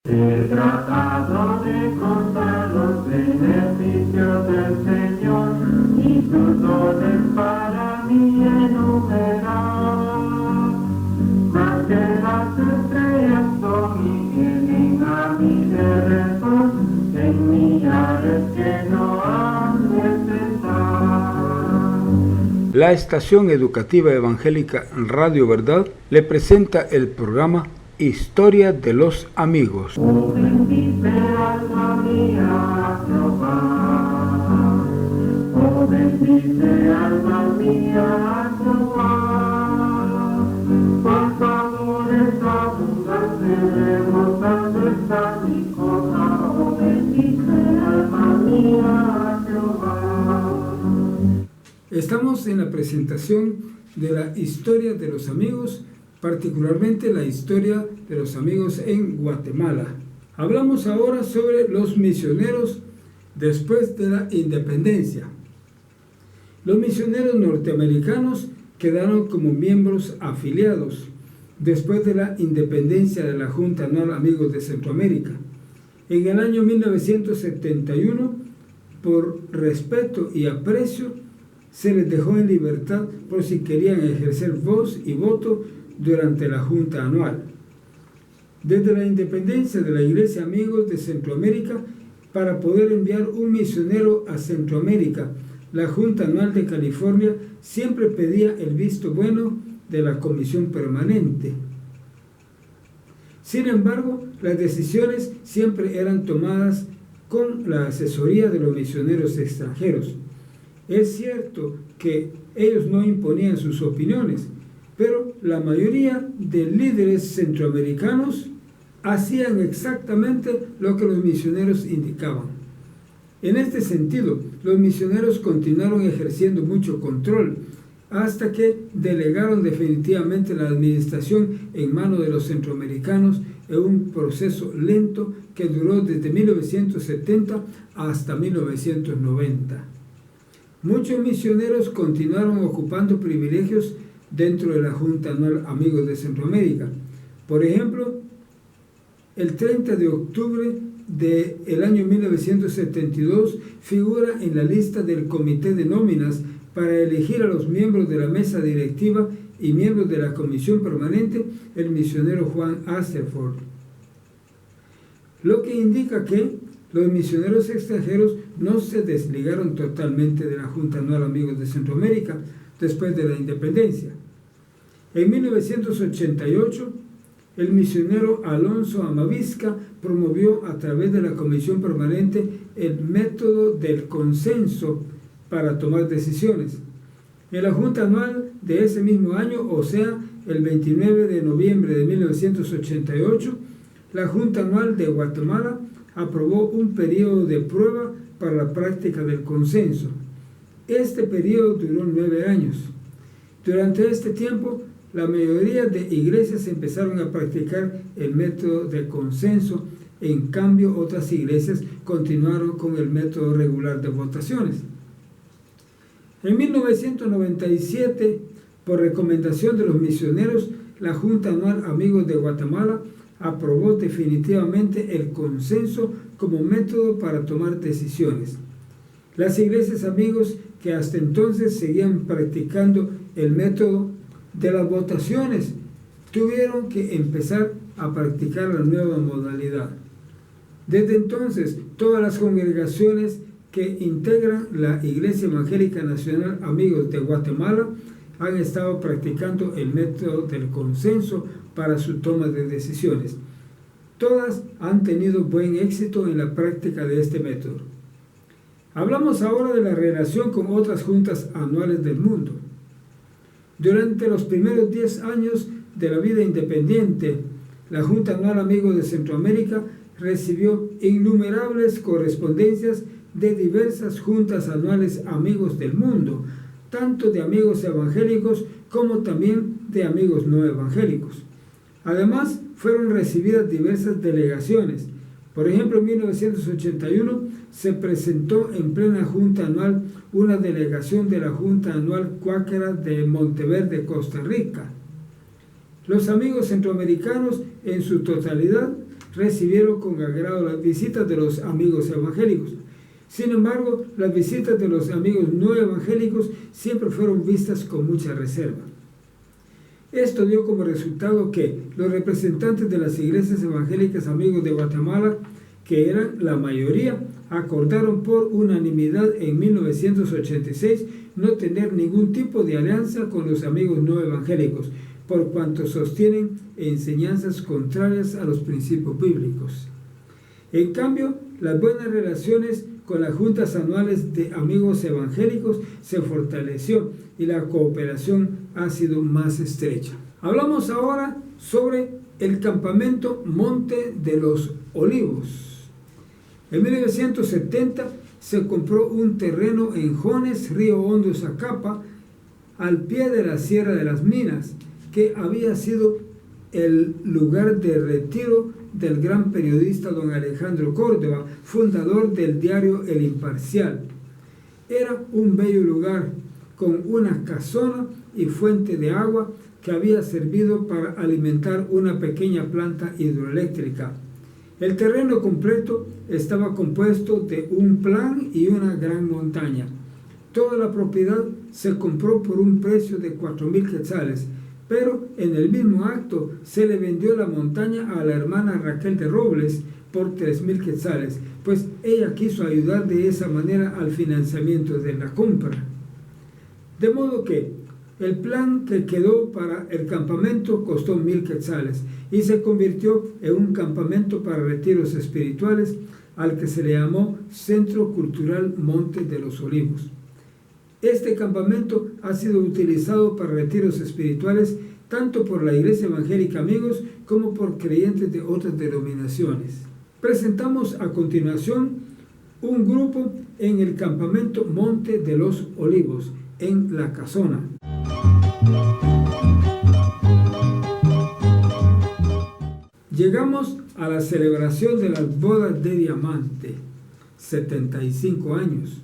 He tratado de contar los beneficios del Señor y sus dones para mí enumerar. Más que las estrellas son y tienen a mi derredor, en millares que no han de cesar. La estación educativa evangélica Radio Verdad le presenta el programa Historia de los Amigos. Oh, bendice alma mía a Jehová. Oh, bendice alma mía a Jehová. Por favores abundantes rebosando está mi copa. Oh, bendice alma mía a Jehová. Estamos en la presentación de la Historia de los Amigos, particularmente la historia de los amigos en Guatemala. Hablamos ahora sobre los misioneros después de la independencia. Los misioneros norteamericanos quedaron como miembros afiliados después de la independencia de la Junta Anual Amigos de Centroamérica. En el año 1971, por respeto y aprecio, se les dejó en libertad por si querían ejercer voz y voto durante la Junta Anual. Desde la independencia de la Iglesia Amigos de Centroamérica, para poder enviar un misionero a Centroamérica, la Junta Anual de California siempre pedía el visto bueno de la Comisión Permanente. Sin embargo, las decisiones siempre eran tomadas con la asesoría de los misioneros extranjeros. Es cierto que ellos no imponían sus opiniones, pero la mayoría de líderes centroamericanos hacían exactamente lo que los misioneros indicaban. En este sentido, los misioneros continuaron ejerciendo mucho control hasta que delegaron definitivamente la administración en manos de los centroamericanos en un proceso lento que duró desde 1970 hasta 1990. Muchos misioneros continuaron ocupando privilegios dentro de la Junta Anual Amigos de Centroamérica. Por ejemplo, el 30 de octubre del año 1972 figura en la lista del Comité de Nóminas para elegir a los miembros de la mesa directiva y miembros de la Comisión Permanente el misionero Juan Asterford, lo que indica que los misioneros extranjeros no se desligaron totalmente de la Junta Anual Amigos de Centroamérica después de la independencia. En 1988, el misionero Alonso Amavisca promovió a través de la Comisión Permanente el método del consenso para tomar decisiones. En la Junta Anual de ese mismo año, o sea, el 29 de noviembre de 1988, la Junta Anual de Guatemala aprobó un periodo de prueba para la práctica del consenso. Este periodo duró 9 años. Durante este tiempo, la mayoría de iglesias empezaron a practicar el método de consenso. En cambio, otras iglesias continuaron con el método regular de votaciones. En 1997, por recomendación de los misioneros, la Junta Anual Amigos de Guatemala aprobó definitivamente el consenso como método para tomar decisiones. Las iglesias amigos que hasta entonces seguían practicando el método de las votaciones tuvieron que empezar a practicar la nueva modalidad. Desde entonces, todas las congregaciones que integran la Iglesia Evangélica Nacional Amigos de Guatemala han estado practicando el método del consenso para su toma de decisiones. Todas han tenido buen éxito en la práctica de este método. Hablamos ahora de la relación con otras juntas anuales del mundo. Durante los primeros 10 años de la vida independiente, la Junta Anual Amigos de Centroamérica recibió innumerables correspondencias de diversas juntas anuales amigos del mundo, tanto de amigos evangélicos como también de amigos no evangélicos. Además, fueron recibidas diversas delegaciones. Por ejemplo, en 1981 se presentó en plena Junta Anual una delegación de la Junta Anual Cuáquera de Monteverde, Costa Rica. Los amigos centroamericanos en su totalidad recibieron con agrado las visitas de los amigos evangélicos. Sin embargo, las visitas de los amigos no evangélicos siempre fueron vistas con mucha reserva. Esto dio como resultado que los representantes de las iglesias evangélicas Amigos de Guatemala, que eran la mayoría, acordaron por unanimidad en 1986 no tener ningún tipo de alianza con los amigos no evangélicos, por cuanto sostienen enseñanzas contrarias a los principios bíblicos. En cambio, las buenas relaciones con las juntas anuales de amigos evangélicos se fortaleció y la cooperación ha sido más estrecha. Hablamos ahora sobre el campamento Monte de los Olivos. En 1970 se compró un terreno en Jones, Río Hondo, Zacapa, al pie de la Sierra de las Minas, que había sido el lugar de retiro del gran periodista don Alejandro Córdoba, fundador del diario El Imparcial. Era un bello lugar con una casona y fuente de agua que había servido para alimentar una pequeña planta hidroeléctrica. El terreno completo estaba compuesto de un plan y una gran montaña. Toda la propiedad se compró por un precio de 4,000 quetzales, pero en el mismo acto se le vendió la montaña a la hermana Raquel de Robles por 3,000 quetzales, pues ella quiso ayudar de esa manera al financiamiento de la compra. De modo que el plan que quedó para el campamento costó 1,000 quetzales y se convirtió en un campamento para retiros espirituales al que se le llamó Centro Cultural Monte de los Olivos. Este campamento ha sido utilizado para retiros espirituales tanto por la Iglesia Evangélica Amigos como por creyentes de otras denominaciones. Presentamos a continuación un grupo en el campamento Monte de los Olivos, en La Casona. Llegamos a la celebración de las bodas de diamante, 75 años.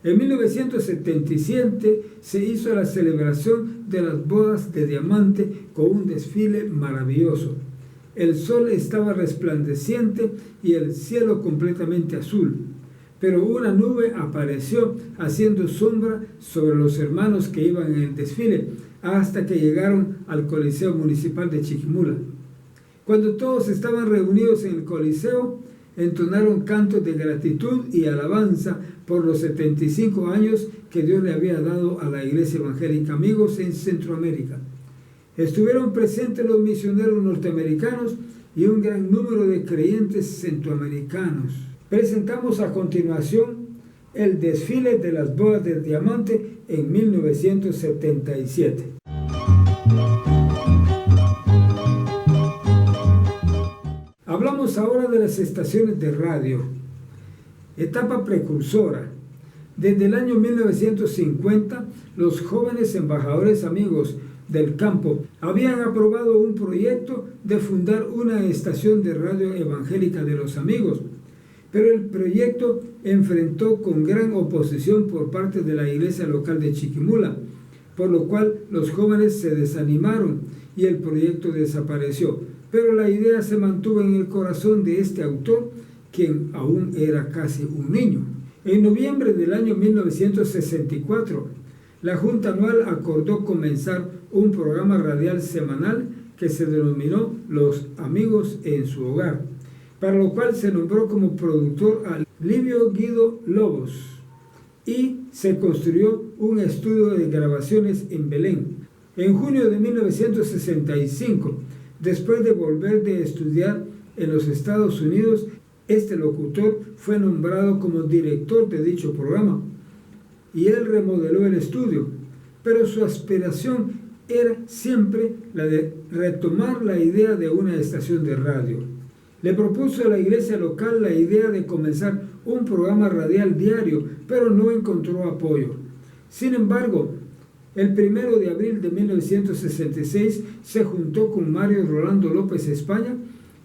En 1977 se hizo la celebración de las bodas de diamante con un desfile maravilloso. El sol estaba resplandeciente y el cielo completamente azul, pero una nube apareció haciendo sombra sobre los hermanos que iban en el desfile hasta que llegaron al Coliseo Municipal de Chiquimula. Cuando todos estaban reunidos en el Coliseo, entonaron cantos de gratitud y alabanza por los 75 años que Dios le había dado a la Iglesia Evangélica Amigos en Centroamérica. Estuvieron presentes los misioneros norteamericanos y un gran número de creyentes centroamericanos. Presentamos a continuación el desfile de las bodas de diamante en 1977. Hablamos ahora de las estaciones de radio. Etapa precursora. Desde el año 1950, los jóvenes embajadores amigos del campo habían aprobado un proyecto de fundar una estación de radio evangélica de los amigos, pero el proyecto enfrentó con gran oposición por parte de la iglesia local de Chiquimula, por lo cual los jóvenes se desanimaron y el proyecto desapareció. Pero la idea se mantuvo en el corazón de este autor, quien aún era casi un niño. En noviembre del año 1964, la Junta Anual acordó comenzar un programa radial semanal que se denominó Los Amigos en su Hogar, para lo cual se nombró como productor a Livio Guido Lobos y se construyó un estudio de grabaciones en Belén. En junio de 1965, después de volver de estudiar en los Estados Unidos, este locutor fue nombrado como director de dicho programa y él remodeló el estudio, pero su aspiración era siempre la de retomar la idea de una estación de radio. Le propuso a la iglesia local la idea de comenzar un programa radial diario, pero no encontró apoyo. Sin embargo, el 1 de abril de 1966 se juntó con Mario Rolando López España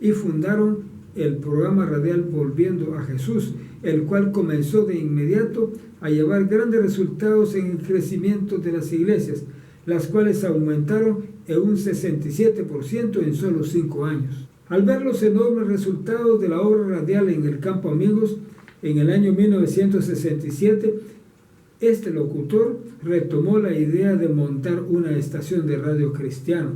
y fundaron el programa radial Volviendo a Jesús, el cual comenzó de inmediato a llevar grandes resultados en el crecimiento de las iglesias, las cuales aumentaron en un 67% en solo 5 años. Al ver los enormes resultados de la obra radial en el campo Amigos, en el año 1967, este locutor retomó la idea de montar una estación de radio cristiana.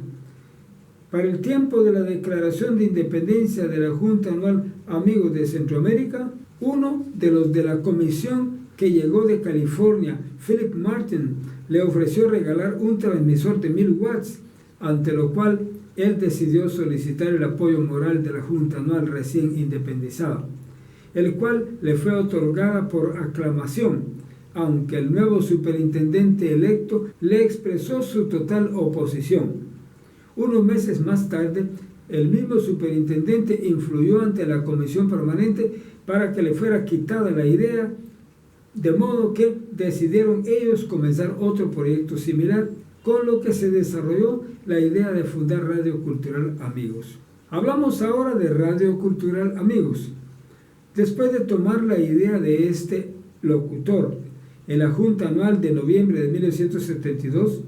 Para el tiempo de la Declaración de Independencia de la Junta Anual Amigos de Centroamérica, uno de los de la comisión que llegó de California, Philip Martin, le ofreció regalar un transmisor de 1000 watts, ante lo cual él decidió solicitar el apoyo moral de la Junta Anual recién independizada, el cual le fue otorgada por aclamación, aunque el nuevo superintendente electo le expresó su total oposición. Unos meses más tarde, el mismo superintendente influyó ante la comisión permanente para que le fuera quitada la idea, de modo que decidieron ellos comenzar otro proyecto similar, con lo que se desarrolló la idea de fundar Radio Cultural Amigos. Hablamos ahora de Radio Cultural Amigos. Después de tomar la idea de este locutor en la Junta Anual de noviembre de 1972,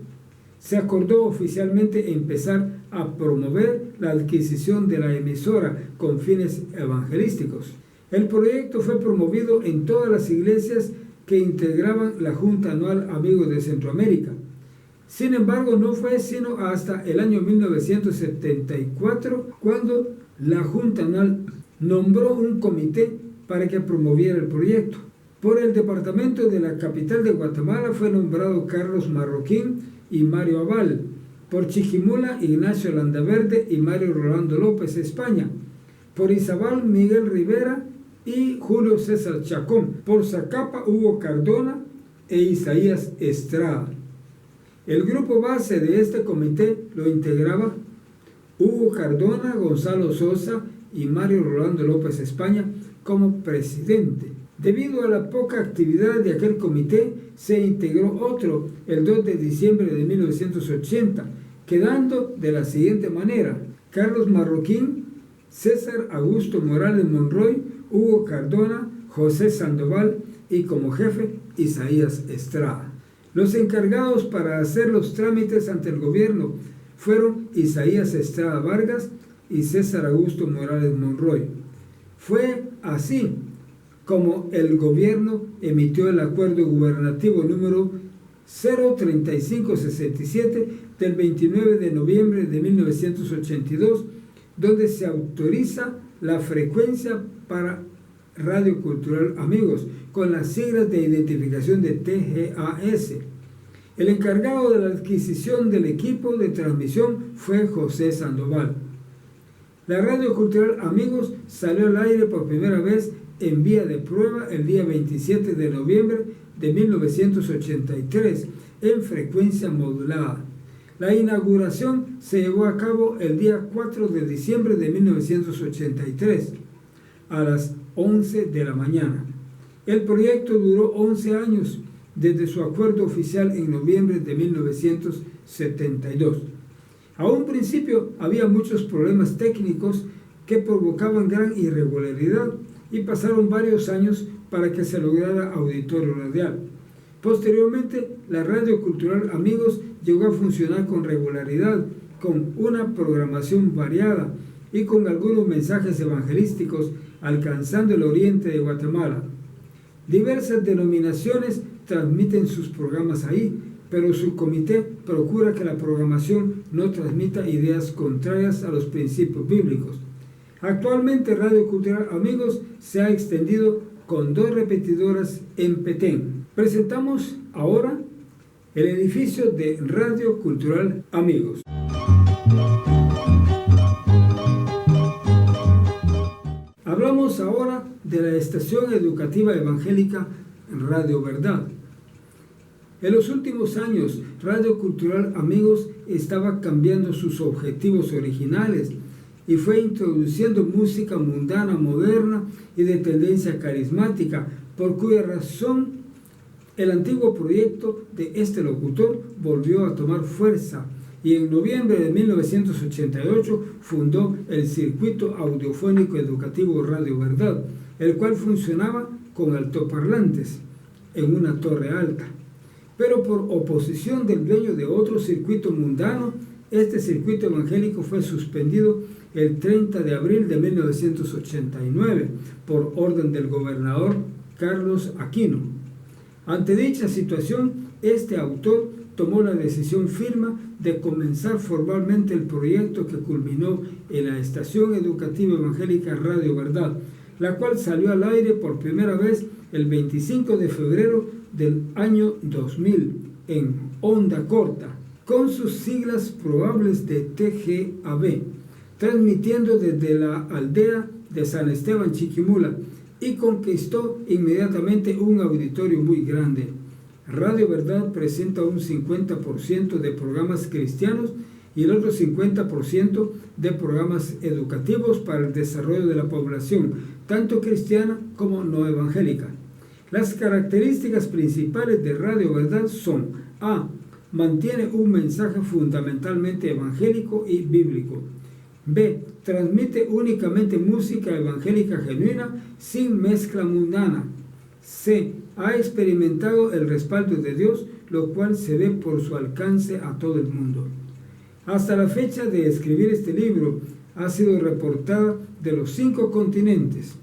se acordó oficialmente empezar a promover la adquisición de la emisora con fines evangelísticos. El proyecto fue promovido en todas las iglesias que integraban la Junta Anual Amigos de Centroamérica. Sin embargo, no fue sino hasta el año 1974 cuando la Junta Anual nombró un comité para que promoviera el proyecto. Por el departamento de la capital de Guatemala fue nombrado Carlos Marroquín y Mario Aval. Por Chiquimula, Ignacio Landaverde y Mario Rolando López, España. Por Izabal, Miguel Rivera y Julio César Chacón. Por Zacapa, Hugo Cardona e Isaías Estrada. El grupo base de este comité lo integraba Hugo Cardona, Gonzalo Sosa y Mario Rolando López, España, como presidente. Debido a la poca actividad de aquel comité, se integró otro el 2 de diciembre de 1980, quedando de la siguiente manera: Carlos Marroquín, César Augusto Morales Monroy, Hugo Cardona, José Sandoval y como jefe Isaías Estrada. Los encargados para hacer los trámites ante el gobierno fueron Isaías Estrada Vargas y César Augusto Morales Monroy. Fue así como el gobierno emitió el acuerdo gubernativo número 03567 del 29 de noviembre de 1982, donde se autoriza la frecuencia para Radio Cultural Amigos, con las siglas de identificación de TGAS. El encargado de la adquisición del equipo de transmisión fue José Sandoval. La Radio Cultural Amigos salió al aire por primera vez en vía de prueba el día 27 de noviembre de 1983 en frecuencia modulada. La inauguración se llevó a cabo el día 4 de diciembre de 1983 a las 11 de la mañana. El proyecto duró 11 años desde su acuerdo oficial en noviembre de 1972. A un principio había muchos problemas técnicos que provocaban gran irregularidad y pasaron varios años para que se lograra auditorio radial. Posteriormente, la Radio Cultural Amigos llegó a funcionar con regularidad, con una programación variada y con algunos mensajes evangelísticos alcanzando el oriente de Guatemala. Diversas denominaciones transmiten sus programas ahí, pero su comité procura que la programación no transmita ideas contrarias a los principios bíblicos. Actualmente Radio Cultural Amigos se ha extendido con 2 repetidoras en Petén. Presentamos ahora el edificio de Radio Cultural Amigos. Hablamos ahora de la estación educativa evangélica Radio Verdad. En los últimos años, Radio Cultural Amigos estaba cambiando sus objetivos originales y fue introduciendo música mundana, moderna y de tendencia carismática, por cuya razón el antiguo proyecto de este locutor volvió a tomar fuerza y en noviembre de 1988 fundó el Circuito Audiofónico Educativo Radio Verdad, el cual funcionaba con altoparlantes en una torre alta. Pero por oposición del dueño de otro circuito mundano, este circuito evangélico fue suspendido el 30 de abril de 1989 por orden del gobernador Carlos Aquino. Ante dicha situación, este autor tomó la decisión firme de comenzar formalmente el proyecto que culminó en la estación educativa evangélica Radio Verdad, la cual salió al aire por primera vez el 25 de febrero del año 2000 en onda corta, con sus siglas probables de TGAB, transmitiendo desde la aldea de San Esteban Chiquimula, y conquistó inmediatamente un auditorio muy grande. Radio Verdad presenta un 50% de programas cristianos y el otro 50% de programas educativos para el desarrollo de la población, tanto cristiana como no evangélica. Las características principales de Radio Verdad son: A. Mantiene un mensaje fundamentalmente evangélico y bíblico. B. Transmite únicamente música evangélica genuina sin mezcla mundana. C. Ha experimentado el respaldo de Dios, lo cual se ve por su alcance a todo el mundo. Hasta la fecha de escribir este libro, ha sido reportada de los 5 continentes,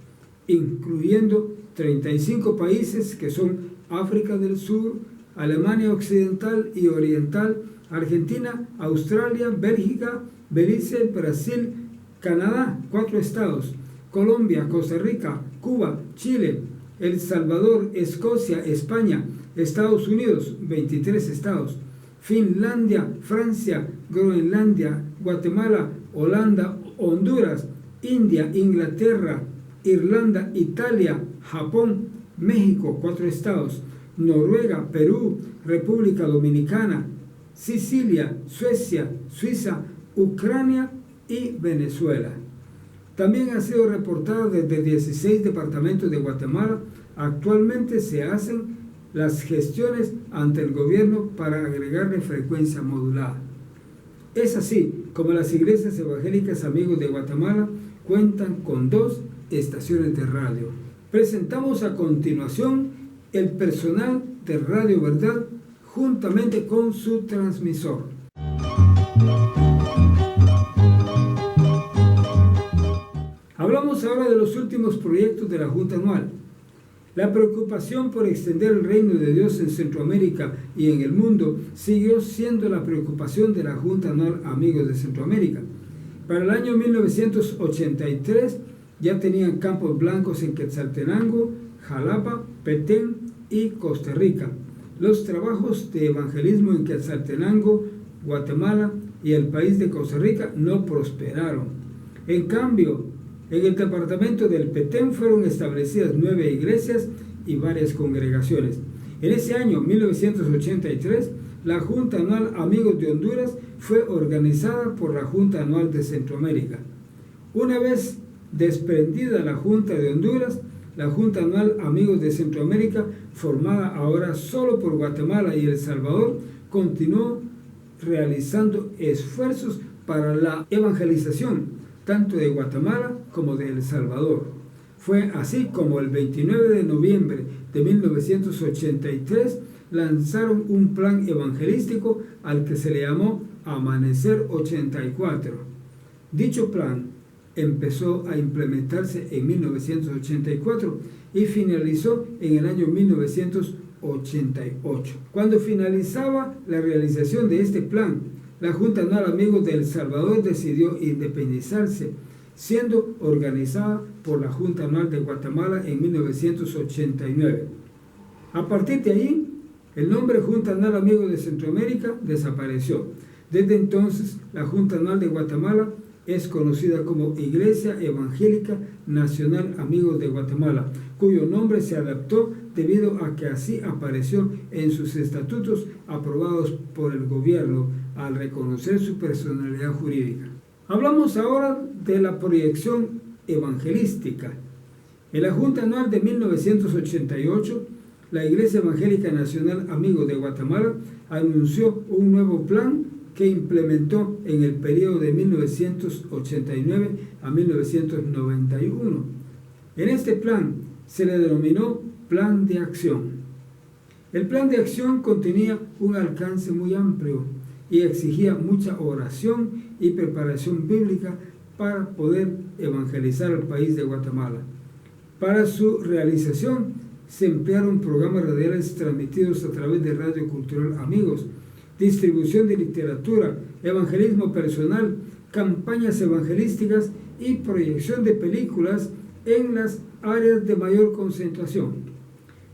incluyendo 35 países que son África del Sur, Alemania Occidental y Oriental, Argentina, Australia, Bélgica, Belice, Brasil, Canadá, 4 estados, Colombia, Costa Rica, Cuba, Chile, El Salvador, Escocia, España, Estados Unidos, 23 estados, Finlandia, Francia, Groenlandia, Guatemala, Holanda, Honduras, India, Inglaterra, Irlanda, Italia, Japón, México, 4 estados, Noruega, Perú, República Dominicana, Sicilia, Suecia, Suiza, Ucrania y Venezuela. También ha sido reportada desde 16 departamentos de Guatemala. Actualmente se hacen las gestiones ante el gobierno para agregarle frecuencia modulada. Es así como las iglesias evangélicas Amigos de Guatemala cuentan con 2 estaciones de radio. Presentamos a continuación el personal de Radio Verdad juntamente con su transmisor. Hablamos ahora de los últimos proyectos de la Junta Anual. La preocupación por extender el reino de Dios en Centroamérica y en el mundo siguió siendo la preocupación de la Junta Anual Amigos de Centroamérica. Para el año 1983 ya tenían campos blancos en Quetzaltenango, Jalapa, Petén y Costa Rica. Los trabajos de evangelismo en Quetzaltenango, Guatemala y el país de Costa Rica no prosperaron. En cambio, en el departamento del Petén fueron establecidas 9 iglesias y varias congregaciones. En ese año, 1983, la Junta Anual Amigos de Honduras fue organizada por la Junta Anual de Centroamérica. Una vez desprendida la Junta de Honduras, la Junta Anual Amigos de Centroamérica, formada ahora solo por Guatemala y El Salvador, continuó realizando esfuerzos para la evangelización, tanto de Guatemala como de El Salvador. Fue así como el 29 de noviembre de 1983 lanzaron un plan evangelístico al que se le llamó Amanecer 84. Dicho plan empezó a implementarse en 1984 y finalizó en el año 1988. Cuando finalizaba la realización de este plan, la Junta Anual Amigos de El Salvador decidió independizarse, siendo organizada por la Junta Anual de Guatemala en 1989. A partir de ahí, el nombre Junta Anual Amigos de Centroamérica desapareció. Desde entonces, la Junta Anual de Guatemala es conocida como Iglesia Evangélica Nacional Amigos de Guatemala, cuyo nombre se adaptó debido a que así apareció en sus estatutos aprobados por el gobierno al reconocer su personalidad jurídica. Hablamos ahora de la proyección evangelística. En la Junta Anual de 1988, la Iglesia Evangélica Nacional Amigos de Guatemala anunció un nuevo plan que implementó en el periodo de 1989 a 1991. En este plan se le denominó Plan de Acción. El plan de acción contenía un alcance muy amplio y exigía mucha oración y preparación bíblica para poder evangelizar al país de Guatemala. Para su realización se emplearon programas radiales transmitidos a través de Radio Cultural Amigos, distribución de literatura, evangelismo personal, campañas evangelísticas y proyección de películas en las áreas de mayor concentración.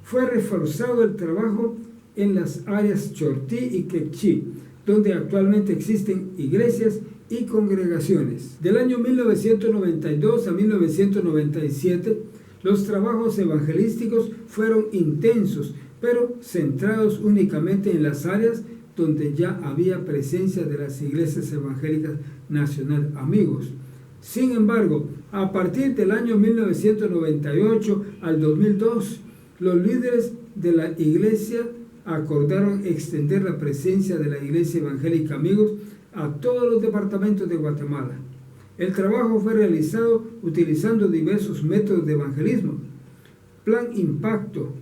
Fue reforzado el trabajo en las áreas Chortí y Quechí, donde actualmente existen iglesias y congregaciones. Del año 1992 a 1997, los trabajos evangelísticos fueron intensos, pero centrados únicamente en las áreas donde ya había presencia de las iglesias evangélicas Nacional Amigos. Sin embargo, a partir del año 1998 al 2002, los líderes de la iglesia acordaron extender la presencia de la Iglesia Evangélica Amigos a todos los departamentos de Guatemala. El trabajo fue realizado utilizando diversos métodos de evangelismo: plan impacto,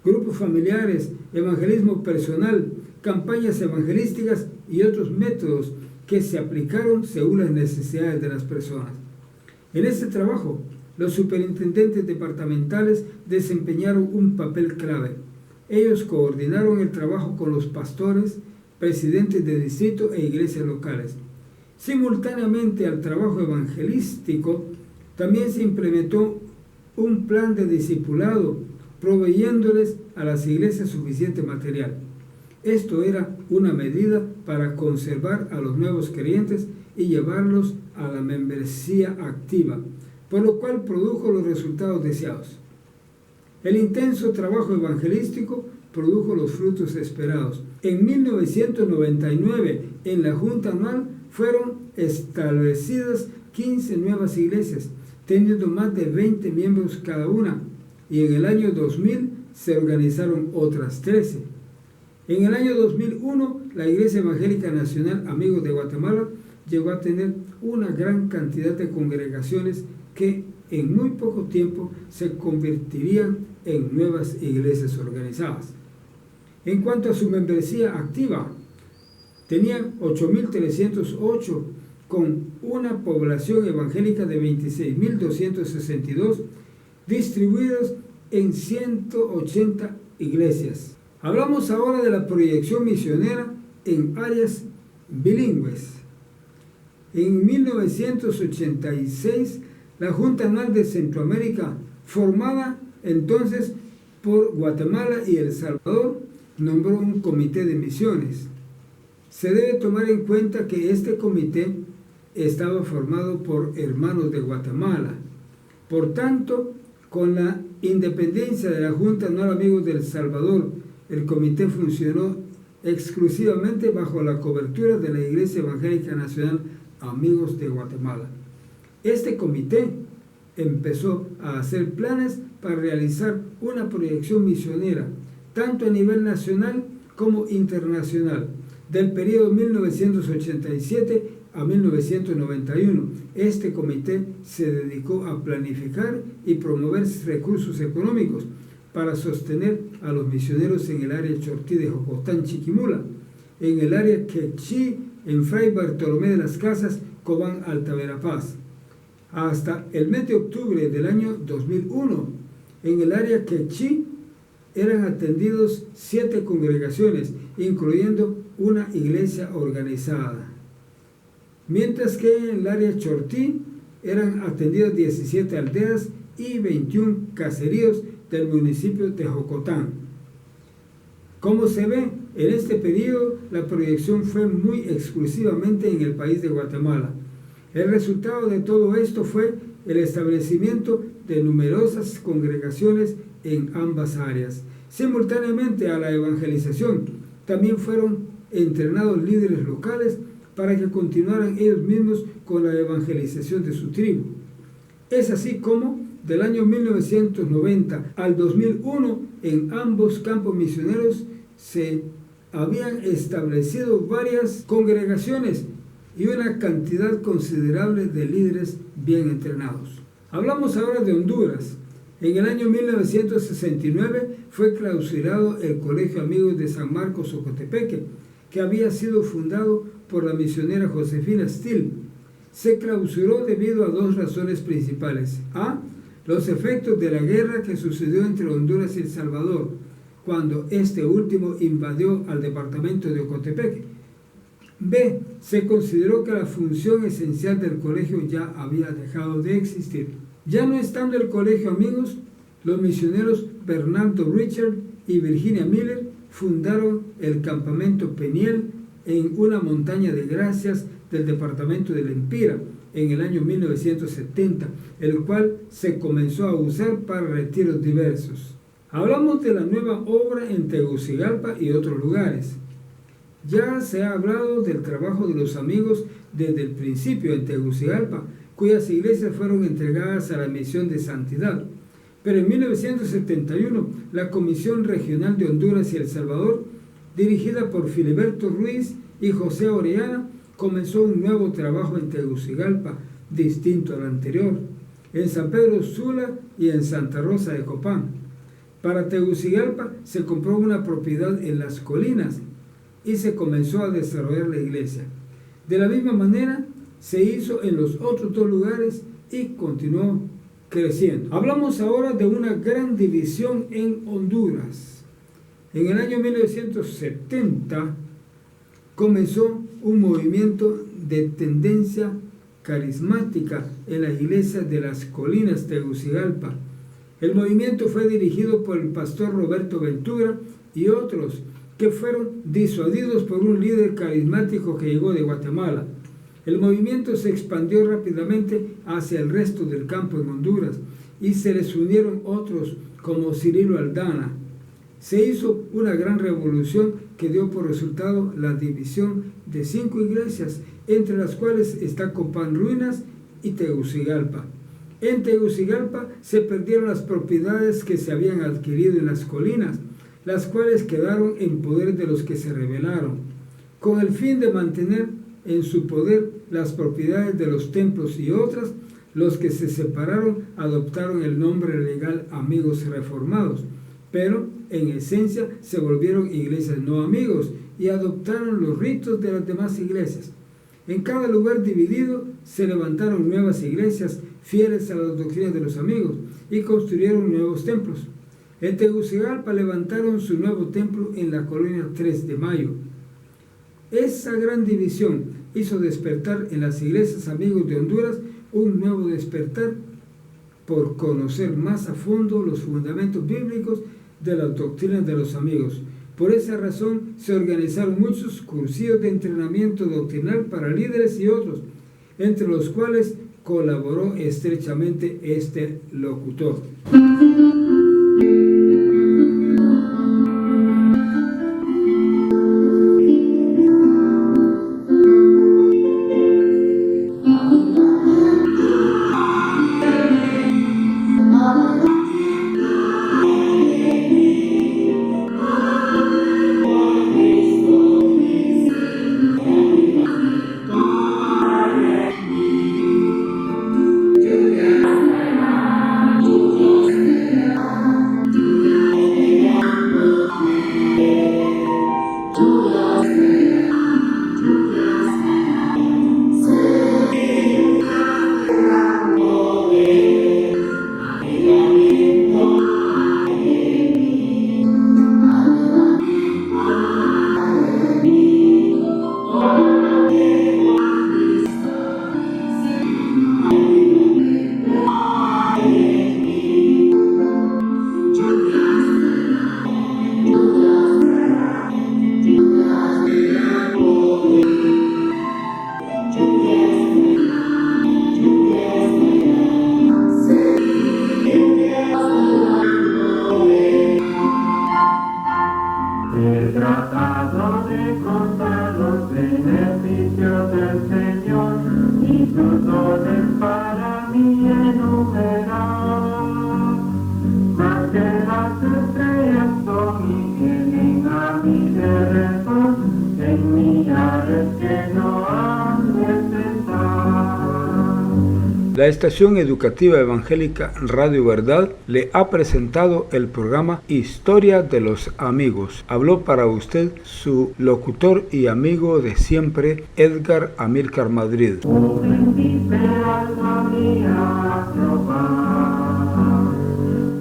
grupos familiares, evangelismo personal, campañas evangelísticas y otros métodos que se aplicaron según las necesidades de las personas. En este trabajo, los superintendentes departamentales desempeñaron un papel clave. Ellos coordinaron el trabajo con los pastores, presidentes de distrito e iglesias locales. Simultáneamente al trabajo evangelístico, también se implementó un plan de discipulado, proveyéndoles a las iglesias suficiente material. Esto era una medida para conservar a los nuevos creyentes y llevarlos a la membresía activa, por lo cual produjo los resultados deseados. El intenso trabajo evangelístico produjo los frutos esperados. En 1999, en la Junta Anual, fueron establecidas 15 nuevas iglesias, teniendo más de 20 miembros cada una, y en el año 2000 se organizaron otras 13. En el año 2001, la Iglesia Evangélica Nacional Amigos de Guatemala llegó a tener una gran cantidad de congregaciones que en muy poco tiempo se convertirían en nuevas iglesias organizadas. En cuanto a su membresía activa, tenían 8.308, con una población evangélica de 26.262, distribuidos en 180 iglesias. Hablamos ahora de la proyección misionera en áreas bilingües. En 1986, la Junta Anual de Centroamérica, formada entonces por Guatemala y El Salvador, nombró un comité de misiones. Se debe tomar en cuenta que este comité estaba formado por hermanos de Guatemala. Por tanto, con la independencia de la Junta Anual Amigos de El Salvador, el comité funcionó exclusivamente bajo la cobertura de la Iglesia Evangélica Nacional Amigos de Guatemala. Este comité empezó a hacer planes para realizar una proyección misionera, tanto a nivel nacional como internacional, del periodo 1987 a 1991. Este comité se dedicó a planificar y promover recursos económicos para sostener a los misioneros en el área Chortí de Jocotán, Chiquimula, en el área Quechí, en Fray Bartolomé de las Casas, Cobán, Alta Verapaz. Hasta el mes de octubre del año 2001, en el área Quechí eran atendidos 7 congregaciones, incluyendo una iglesia organizada, mientras que en el área Chortí eran atendidas 17 aldeas y 21 caseríos del municipio de Jocotán. Como se ve, en este periodo la proyección fue muy exclusivamente en el país de Guatemala. El resultado de todo esto fue el establecimiento de numerosas congregaciones en ambas áreas. Simultáneamente a la evangelización, también fueron entrenados líderes locales para que continuaran ellos mismos con la evangelización de su tribu. Es así como del año 1990 al 2001, en ambos campos misioneros se habían establecido varias congregaciones y una cantidad considerable de líderes bien entrenados. Hablamos ahora de Honduras. En el año 1969 fue clausurado el Colegio Amigos de San Marcos Ocotepeque, que había sido fundado por la misionera Josefina Still. se clausuró debido a dos razones principales. A. Los efectos de la guerra que sucedió entre Honduras y El Salvador, cuando este último invadió al departamento de Ocotepeque. B. Se consideró que la función esencial del colegio ya había dejado de existir. Ya no estando el colegio amigos, los misioneros Bernardo Richard y Virginia Miller fundaron el campamento Peniel en una montaña de gracias del departamento de Lempira en el año 1970, el cual se comenzó a usar para retiros diversos. Hablamos de la nueva obra en Tegucigalpa y otros lugares. Ya se ha hablado del trabajo de los amigos desde el principio en Tegucigalpa, cuyas iglesias fueron entregadas a la misión de santidad. Pero en 1971, la Comisión Regional de Honduras y El Salvador, dirigida por Filiberto Ruiz y José Orellana, comenzó un nuevo trabajo en Tegucigalpa, distinto al anterior, en San Pedro Sula y en Santa Rosa de Copán. Para Tegucigalpa se compró una propiedad en las colinas y se comenzó a desarrollar la iglesia. De la misma manera se hizo en los otros dos lugares y continuó creciendo. Hablamos ahora de una gran división en Honduras. En el año 1970 comenzó un movimiento de tendencia carismática en las iglesias de las colinas Tegucigalpa. El movimiento fue dirigido por el pastor Roberto Ventura y otros que fueron disuadidos por un líder carismático que llegó de Guatemala. El movimiento se expandió rápidamente hacia el resto del campo en Honduras y se les unieron otros como Cirilo Aldana. Se hizo una gran revolución que dio por resultado la división de 5 iglesias, entre las cuales está Copán Ruinas y Tegucigalpa. En Tegucigalpa se perdieron las propiedades que se habían adquirido en las colinas, las cuales quedaron en poder de los que se rebelaron, con el fin de mantener en su poder las propiedades de los templos y otras. Los que se separaron adoptaron el nombre legal Amigos Reformados, pero en esencia se volvieron iglesias no amigos y adoptaron los ritos de las demás iglesias. En cada lugar dividido se levantaron nuevas iglesias fieles a las doctrinas de los amigos y construyeron nuevos templos. En Tegucigalpa levantaron su nuevo templo en la colonia 3 de Mayo. Esa gran división hizo despertar en las iglesias amigos de Honduras un nuevo despertar por conocer más a fondo los fundamentos bíblicos de las doctrinas de los amigos. Por esa razón se organizaron muchos cursillos de entrenamiento doctrinal para líderes y otros, entre los cuales colaboró estrechamente este locutor. La estación educativa evangélica Radio Verdad le ha presentado el programa Historia de los Amigos. Habló para usted su locutor y amigo de siempre, Edgar Amílcar Madrid. Oh, bendice alma mía Jehová.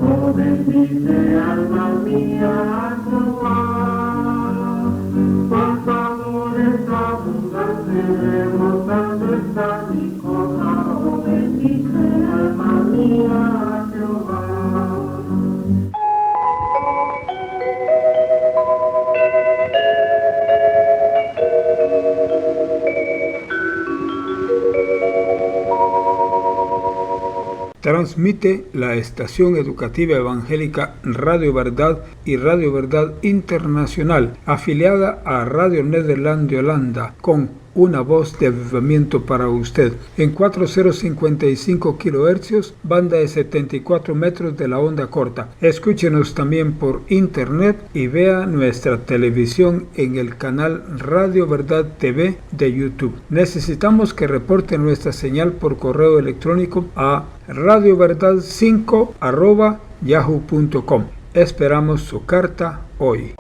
Oh, bendice alma mía Jehová. Por favores abundantes rebosando está mi copa. Oh, bendice alma mía Jehová. Transmite la estación educativa evangélica Radio Verdad y Radio Verdad Internacional, afiliada a Radio Nederland de Holanda, con una voz de avivamiento para usted. En 4055 kHz, banda de 74 metros de la onda corta. Escúchenos también por internet y vea nuestra televisión en el canal Radio Verdad TV de YouTube. Necesitamos que reporte nuestra señal por correo electrónico a radioverdad5@yahoo.com. Esperamos su carta hoy.